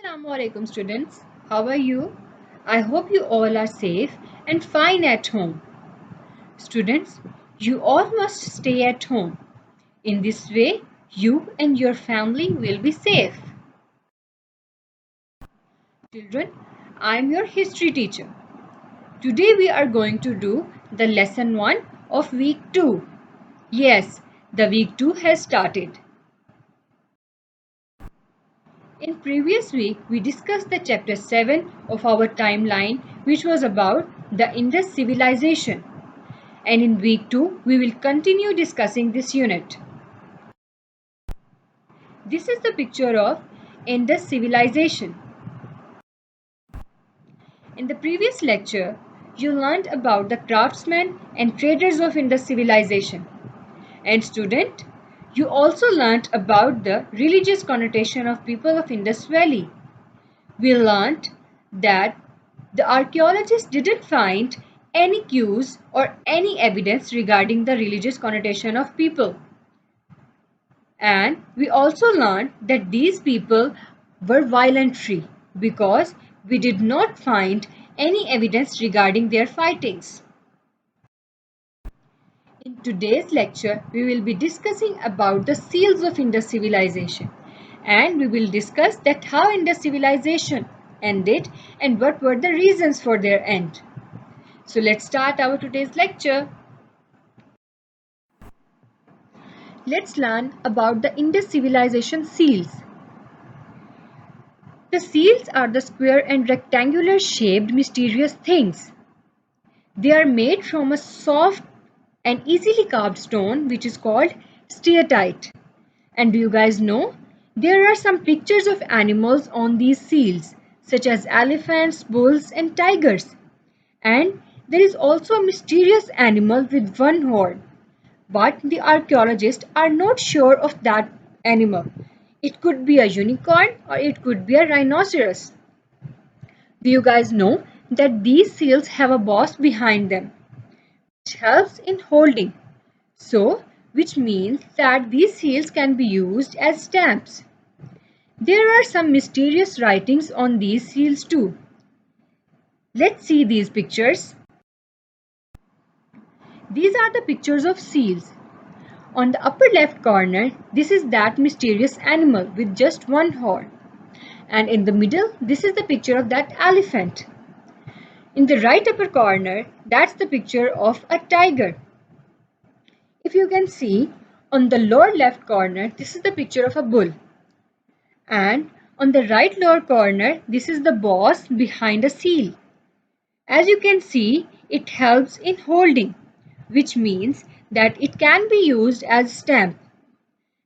Assalamualaikum students. How are you? I hope you all are safe and fine at home. Students, you all must stay at home. In this way, you and your family will be safe. Children, I am your history teacher. Today we are going to do the lesson 1 of week 2. Yes, the week 2 has started. In previous week, we discussed the chapter 7 of our timeline, which was about the Indus civilization. And in week 2, we will continue discussing this unit. This is the picture of Indus civilization. In the previous lecture, you learned about the craftsmen and traders of Indus civilization. And student, you also learned about the religious connotation of people of Indus Valley. We learned that the archaeologists didn't find any cues or any evidence regarding the religious connotation of people. And we also learned that these people were violent free because we did not find any evidence regarding their fightings. In today's lecture, we will be discussing about the seals of Indus civilization, and we will discuss that how Indus civilization ended and what were the reasons for their end. So let's start our today's lecture. Let's learn about the Indus civilization seals. The seals are the square and rectangular shaped mysterious things. They are made from a soft and easily carved stone which is called steatite. And do you guys know? There are some pictures of animals on these seals such as elephants, bulls and tigers. And there is also a mysterious animal with one horn. But the archaeologists are not sure of that animal. It could be a unicorn or it could be a rhinoceros. Do you guys know that these seals have a boss behind them, which helps in holding? So, which means that these seals can be used as stamps. There are some mysterious writings on these seals too. Let's see these pictures. These are the pictures of seals. On the upper left corner, this is that mysterious animal with just one horn. And in the middle, this is the picture of that elephant. In the right upper corner, that's the picture of a tiger. If you can see, on the lower left corner, this is the picture of a bull. And on the right lower corner, this is the boss behind a seal. As you can see, it helps in holding, which means that it can be used as stamp.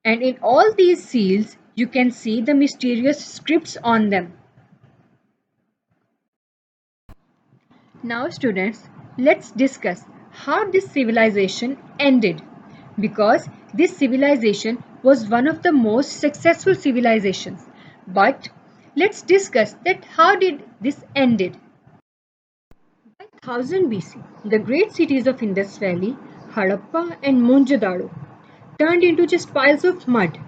And in all these seals, you can see the mysterious scripts on them. Now students, let's discuss how this civilization ended, because this civilization was one of the most successful civilizations. But let's discuss that how did this ended. By 1000 BC, the great cities of Indus Valley, Harappa and Mohenjo-daro, turned into just piles of mud.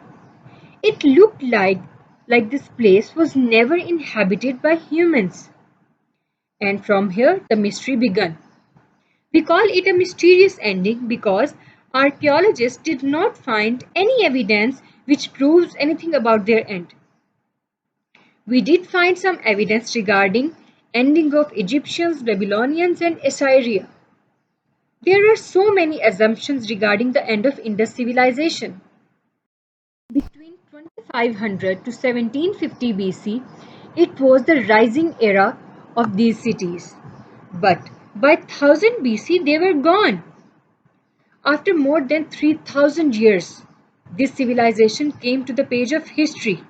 It looked like this place was never inhabited by humans. And from here, the mystery began. We call it a mysterious ending because archaeologists did not find any evidence which proves anything about their end. We did find some evidence regarding ending of Egyptians, Babylonians and Assyria. There are so many assumptions regarding the end of Indus civilization. Between 2500 to 1750 BC, it was the rising era of these cities. But by 1000 BC, they were gone. After more than 3000 years, this civilization came to the page of history.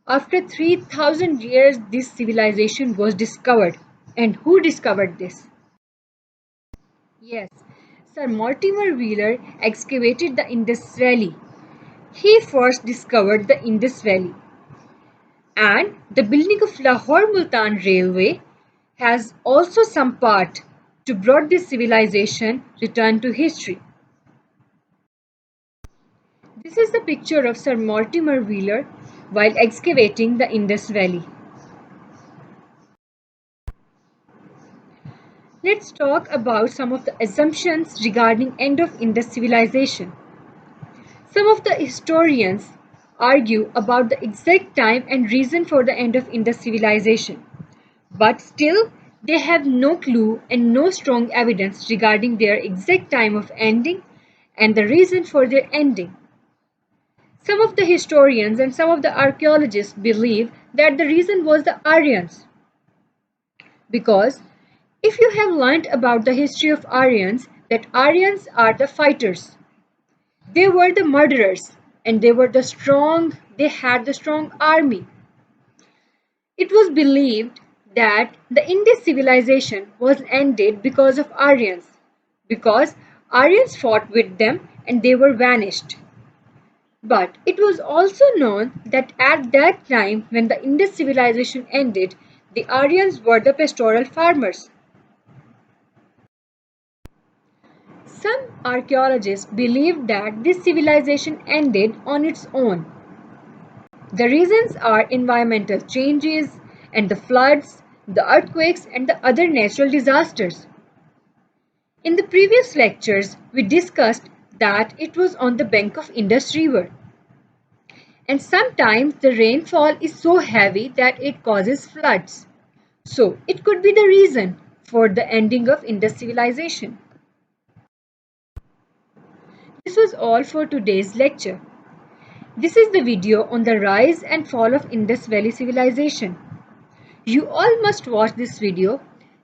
After 3000 years, this civilization was discovered. And who discovered this? Yes, Sir Mortimer Wheeler excavated the Indus Valley. He first discovered the Indus Valley. And the building of Lahore-Multan Railway has also some part to brought this civilization return to history. This is the picture of Sir Mortimer Wheeler while excavating the Indus Valley. Let's talk about some of the assumptions regarding end of Indus civilization. Some of the historians argue about the exact time and reason for the end of Indus civilization, but still they have no clue and no strong evidence regarding their exact time of ending and the reason for their ending. Some of the historians and some of the archaeologists believe that the reason was the Aryans, because if you have learnt about the history of Aryans, that Aryans are the fighters. They were the murderers and they had the strong army. It was believed that the Indus civilization was ended because of Aryans, because Aryans fought with them and they were vanished. But it was also known that at that time when the Indus civilization ended, the Aryans were the pastoral farmers. Some archaeologists believe that this civilization ended on its own. The reasons are environmental changes and the floods, the earthquakes, and the other natural disasters. In the previous lectures, we discussed that it was on the bank of Indus River. And sometimes the rainfall is so heavy that it causes floods. So it could be the reason for the ending of Indus civilization. This was all for today's lecture. This is the video on the rise and fall of Indus Valley civilization. You all must watch this video.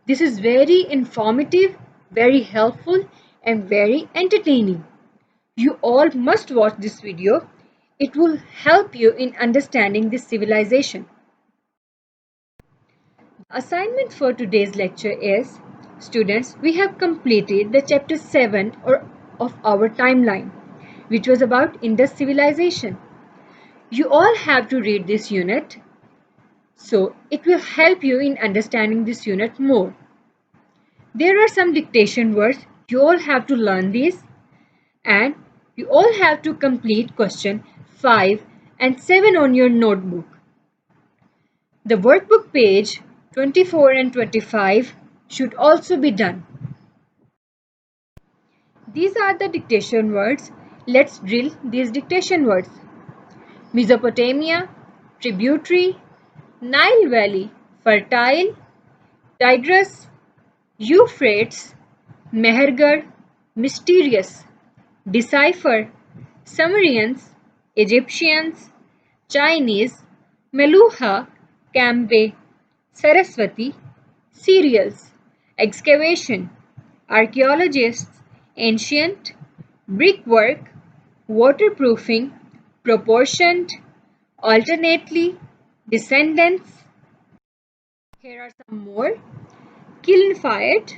This is very informative, very helpful, and very entertaining. You all must watch this video. It will help you in understanding this civilization. The assignment for today's lecture is, students, we have completed the chapter 7 of our timeline, which was about Indus civilization. You all have to read this unit, so it will help you in understanding this unit more. There are some dictation words. You all have to learn these, and you all have to complete question 5 and 7 on your notebook. The workbook page 24 and 25 should also be done. These are the dictation words. Let's drill these dictation words. Mesopotamia, tributary, Nile Valley, fertile, Tigris, Euphrates, Mehergar, mysterious, decipher, Sumerians, Egyptians, Chinese, Meluha, Cambe, Saraswati, cereals, excavation, archaeologists, ancient, brickwork, waterproofing, proportioned, alternately, descendants. Here are some more. Kiln-fired,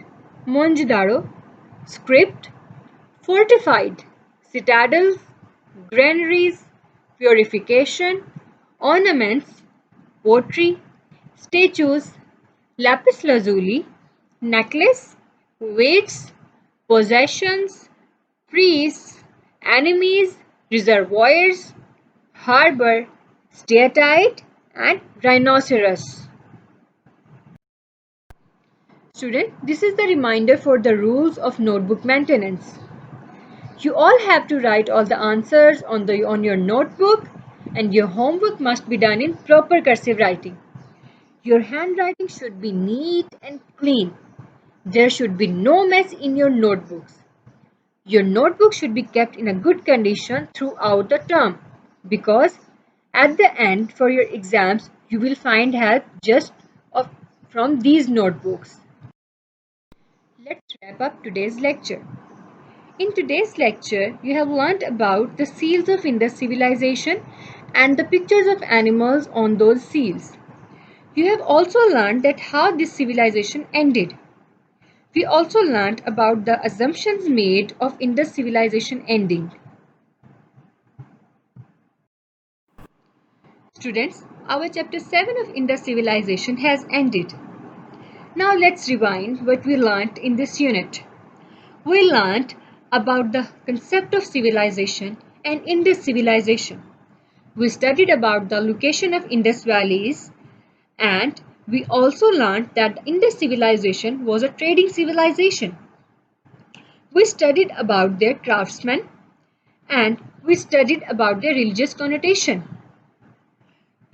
Mohenjo-daro, script, fortified, citadels, granaries, purification, ornaments, pottery, statues, lapis lazuli, necklace, weights, possessions, priests, enemies, reservoirs, harbor, steatite, and rhinoceros. Student, this is the reminder for the rules of notebook maintenance. You all have to write all the answers on your notebook, and your homework must be done in proper cursive writing. Your handwriting should be neat and clean. There should be no mess in your notebooks. Your notebook should be kept in a good condition throughout the term, because at the end for your exams you will find help from these notebooks. Let's wrap up today's lecture. In today's lecture, you have learnt about the seals of Indus civilization and the pictures of animals on those seals. You have also learned that how this civilization ended. We also learnt about the assumptions made of Indus civilization ending. Students, our chapter 7 of Indus civilization has ended. Now let's rewind what we learnt in this unit. We learnt about the concept of civilization and Indus civilization. We studied about the location of Indus valleys and We also learned that the Indus civilization was a trading civilization. We studied about their craftsmen and we studied about their religious connotation.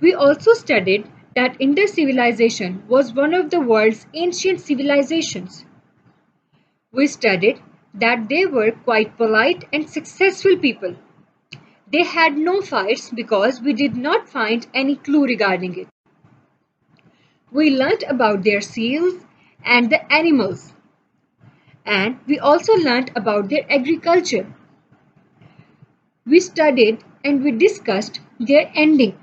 We also studied that Indus civilization was one of the world's ancient civilizations. We studied that they were quite polite and successful people. They had no fights because we did not find any clue regarding it. We learnt about their seals and the animals, and we also learnt about their agriculture. We studied and we discussed their ending.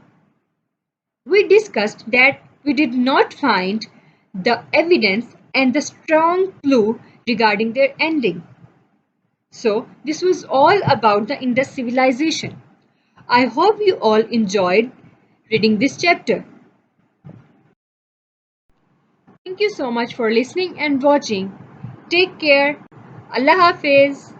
We discussed that we did not find the evidence and the strong clue regarding their ending. So, this was all about the Indus civilization. I hope you all enjoyed reading this chapter. Thank you so much for listening and watching. Take care. Allah Hafiz.